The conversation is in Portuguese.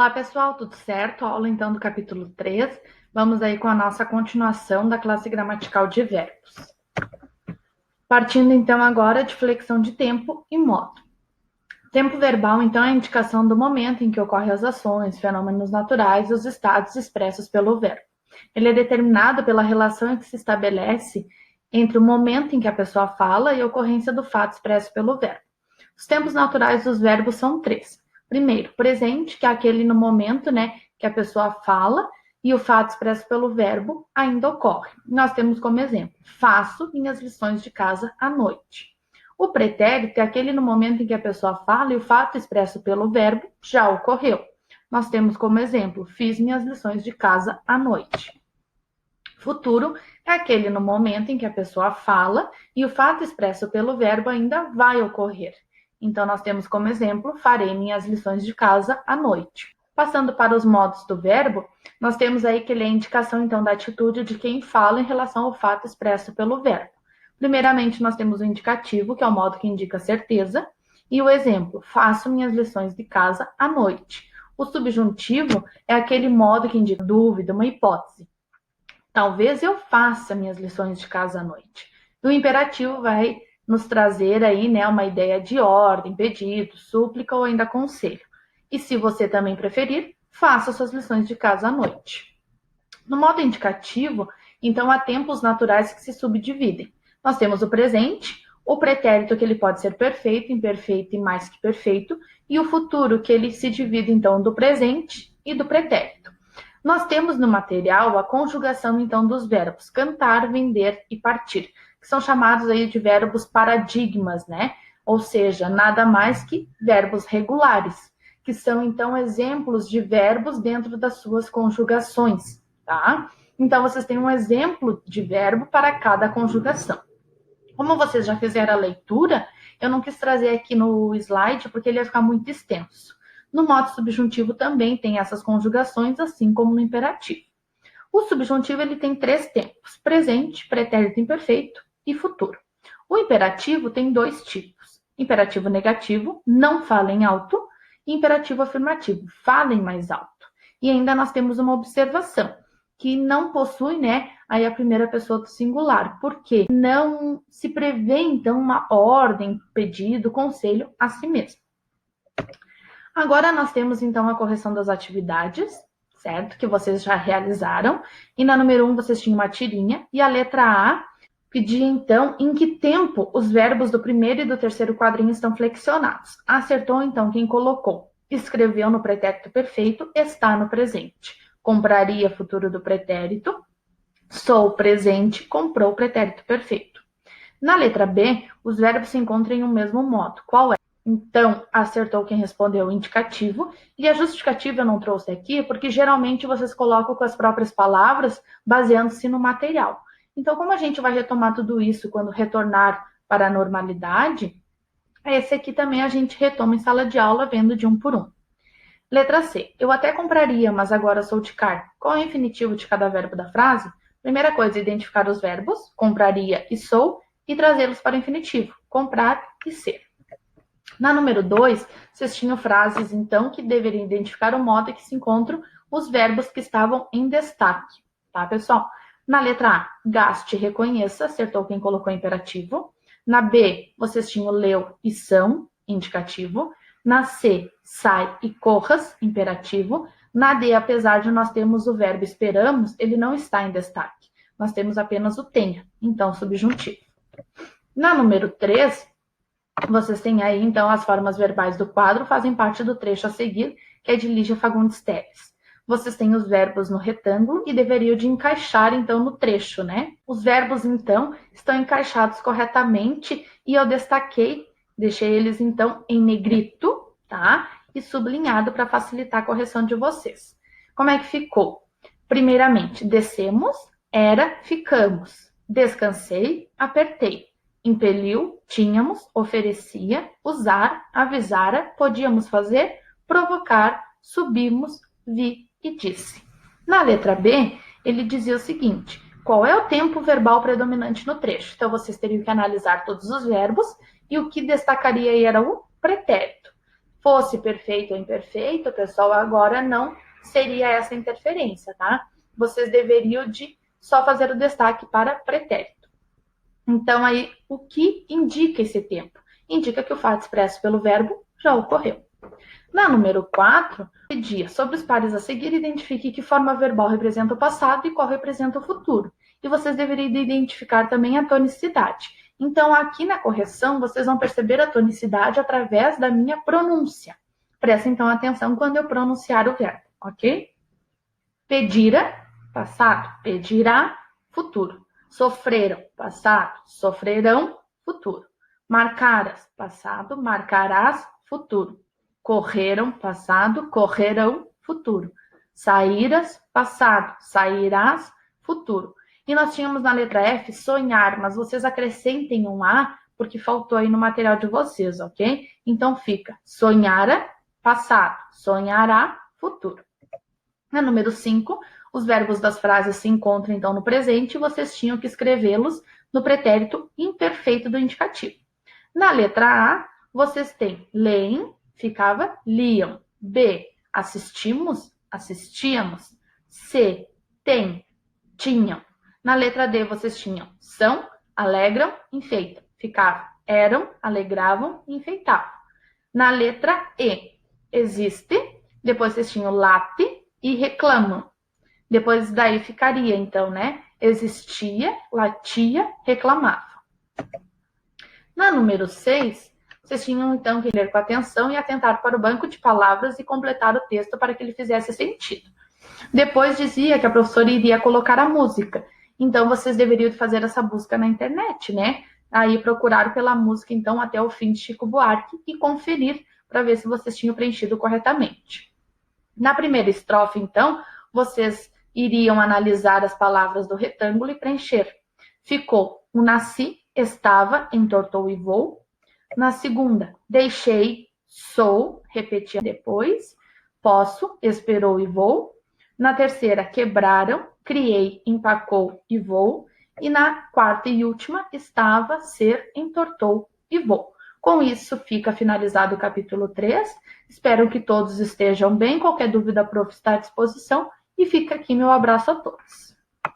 Olá, pessoal, tudo certo? Aula então do capítulo 3. Vamos aí com a nossa continuação da classe gramatical de verbos. Partindo então agora de flexão de tempo e modo. Tempo verbal, então, é a indicação do momento em que ocorrem as ações, fenômenos naturais e os estados expressos pelo verbo. Ele é determinado pela relação que se estabelece entre o momento em que a pessoa fala e a ocorrência do fato expresso pelo verbo. Os tempos naturais dos verbos são 3. Primeiro, presente, que é aquele no momento, que a pessoa fala e o fato expresso pelo verbo ainda ocorre. Nós temos como exemplo, faço minhas lições de casa à noite. O pretérito é aquele no momento em que a pessoa fala e o fato expresso pelo verbo já ocorreu. Nós temos como exemplo, fiz minhas lições de casa à noite. Futuro é aquele no momento em que a pessoa fala e o fato expresso pelo verbo ainda vai ocorrer. Então, nós temos como exemplo, farei minhas lições de casa à noite. Passando para os modos do verbo, nós temos aí que ele é a indicação, então, da atitude de quem fala em relação ao fato expresso pelo verbo. Primeiramente, nós temos o indicativo, que é o modo que indica certeza, e o exemplo, faço minhas lições de casa à noite. O subjuntivo é aquele modo que indica dúvida, uma hipótese. Talvez eu faça minhas lições de casa à noite. E o imperativo vai nos trazer aí, uma ideia de ordem, pedido, súplica ou ainda conselho. E se você também preferir, faça suas lições de casa à noite. No modo indicativo, então, há tempos naturais que se subdividem. Nós temos o presente, o pretérito, que ele pode ser perfeito, imperfeito e mais que perfeito, e o futuro, que ele se divide, então, do presente e do pretérito. Nós temos no material a conjugação, então, dos verbos cantar, vender e partir, que são chamados aí de verbos paradigmas, Ou seja, nada mais que verbos regulares, que são, então, exemplos de verbos dentro das suas conjugações, tá? Então, vocês têm um exemplo de verbo para cada conjugação. Como vocês já fizeram a leitura, eu não quis trazer aqui no slide, porque ele ia ficar muito extenso. No modo subjuntivo também tem essas conjugações, assim como no imperativo. O subjuntivo ele tem 3 tempos, presente, pretérito imperfeito e futuro. O imperativo tem 2 tipos, imperativo negativo, não falem alto, e imperativo afirmativo, falem mais alto. E ainda nós temos uma observação, que não possui, aí a primeira pessoa do singular, porque não se prevê, então, uma ordem, pedido, conselho a si mesmo. Agora nós temos, então, a correção das atividades, certo? Que vocês já realizaram. E na número 1 vocês tinham uma tirinha. E a letra A pedia, então, em que tempo os verbos do primeiro e do terceiro quadrinho estão flexionados. Acertou, então, quem colocou. Escreveu no pretérito perfeito, está no presente. Compraria, futuro do pretérito. Sou presente, comprou, pretérito perfeito. Na letra B, os verbos se encontram em um mesmo modo. Qual é? Então, acertou quem respondeu o indicativo. E a justificativa eu não trouxe aqui, porque geralmente vocês colocam com as próprias palavras, baseando-se no material. Então, como a gente vai retomar tudo isso quando retornar para a normalidade, esse aqui também a gente retoma em sala de aula, vendo de um por um. Letra C. Eu até compraria, mas agora sou de carne. Qual é o infinitivo de cada verbo da frase? Primeira coisa, identificar os verbos, compraria e sou, e trazê-los para o infinitivo, comprar e ser. Na número 2, vocês tinham frases, então, que deveriam identificar o modo em que se encontram os verbos que estavam em destaque, tá, pessoal? Na letra A, gaste, reconheça, acertou quem colocou imperativo. Na B, vocês tinham leu e são, indicativo. Na C, sai e corras, imperativo. Na D, apesar de nós termos o verbo esperamos, ele não está em destaque. Nós temos apenas o tenha, então subjuntivo. Na número 3, vocês têm aí, então, as formas verbais do quadro, fazem parte do trecho a seguir, que é de Lígia Fagundes Telles. Vocês têm os verbos no retângulo e deveriam de encaixar, então, no trecho, Os verbos, então, estão encaixados corretamente e eu deixei eles, então, em negrito, tá? E sublinhado para facilitar a correção de vocês. Como é que ficou? Primeiramente, descemos, era, ficamos. Descansei, apertei. Impeliu, tínhamos, oferecia, usar, avisara, podíamos fazer, provocar, subimos, vi e disse. Na letra B, ele dizia o seguinte, qual é o tempo verbal predominante no trecho? Então, vocês teriam que analisar todos os verbos e o que destacaria aí era o pretérito. fosse perfeito ou imperfeito, pessoal, agora não seria essa interferência, tá? Vocês deveriam de só fazer o destaque para pretérito. Então, aí, o que indica esse tempo? Indica que o fato expresso pelo verbo já ocorreu. Na número 4, pedia sobre os pares a seguir, identifique que forma verbal representa o passado e qual representa o futuro. E vocês deveriam identificar também a tonicidade. Então, aqui na correção, vocês vão perceber a tonicidade através da minha pronúncia. Presta, então, atenção quando eu pronunciar o verbo, ok? Pedira, passado. Pedirá, futuro. Sofreram, passado. Sofrerão, futuro. Marcaras, passado. Marcarás, futuro. Correram, passado. Correrão, futuro. Saíras, passado. Sairás, futuro. E nós tínhamos na letra F sonhar, mas vocês acrescentem um A, porque faltou aí no material de vocês, ok? Então fica sonhara, passado. Sonhará, futuro. Na número 5, os verbos das frases se encontram então no presente e vocês tinham que escrevê-los no pretérito imperfeito do indicativo. Na letra A, vocês têm leem, ficava liam. B, assistimos, assistíamos. C, tem, tinham. Na letra D, vocês tinham são, alegram, enfeitam. Ficava eram, alegravam, enfeitavam. Na letra E, existe, depois vocês tinham late e reclamam. Depois daí ficaria, então, né? Existia, latia, reclamava. Na número 6, vocês tinham, então, que ler com atenção e atentar para o banco de palavras e completar o texto para que ele fizesse sentido. Depois dizia que a professora iria colocar a música. Então, vocês deveriam fazer essa busca na internet, né? Aí procurar pela música, então, até o fim de Chico Buarque e conferir para ver se vocês tinham preenchido corretamente. Na primeira estrofe, então, vocês iriam analisar as palavras do retângulo e preencher. Ficou o nasci, estava, entortou e vou. Na segunda, deixei, sou, repetia depois. Posso, esperou e vou. Na terceira, quebraram, criei, empacou e vou. E na quarta e última, estava, ser, entortou e vou. Com isso, fica finalizado o capítulo 3. Espero que todos estejam bem. Qualquer dúvida, a prof está à disposição. E fica aqui meu abraço a todos.